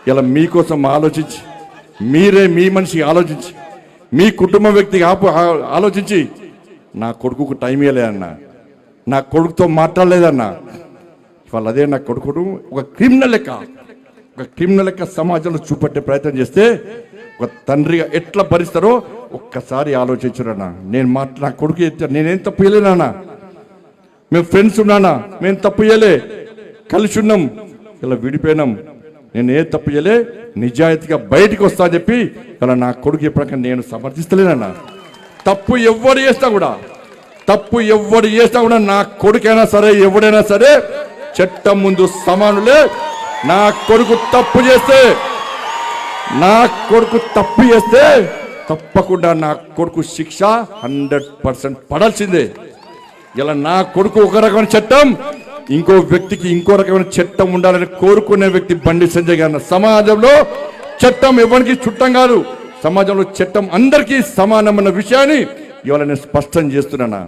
ఇలా మీకోసం ఆలోచించి మీరే మీ మనిషి ఆలోచించి మీ కుటుంబ వ్యక్తికి ఆలోచించి నా కొడుకుకు టైం ఇవ్వలేదన్నా, నా కొడుకుతో మాట్లాడలేదన్నా. ఇవాళ అదే నా కొడుకును ఒక క్రిమినల్ లెక్క సమాజంలో చూపెట్టే ప్రయత్నం చేస్తే ఒక తండ్రిగా ఎట్లా భరిస్తారో ఒక్కసారి ఆలోచించురన్నా. నా కొడుకు నేనేం తప్పు చేయలేనా, మేము ఫ్రెండ్స్ ఉన్నానా, మేము తప్పు చేయలే, కలిసి ఉన్నాం, ఇలా విడిపోయినాం, నేను ఏ తప్పు చేయలే, నిజాయితీగా బయటికి వస్తా అని చెప్పి ఇలా నా కొడుకు ఎప్పటికీ నేను సమర్థిస్తలేనన్నా. తప్పు ఎవడు చేస్తా కూడా నా కొడుకైనా సరే ఎవడైనా సరే చట్టం ముందు సమానులే. నా కొడుకు తప్పు చేస్తే తప్పకుండా నా కొడుకు శిక్ష 100% పడాల్సిందే. ఇలా నా కొడుకు ఒక రకమైన చట్టం, ఇంకో వ్యక్తికి ఇంకో రకమైన చట్టం ఉండాలని కోరుకునే వ్యక్తి బండి సంజయ్ గారు. సమాజంలో చట్టం ఎవరికి చుట్టం కాదు, సమాజంలో చట్టం అందరికీ సమానమైన విషయాన్ని ఇవాళ నేను స్పష్టం చేస్తున్నాను.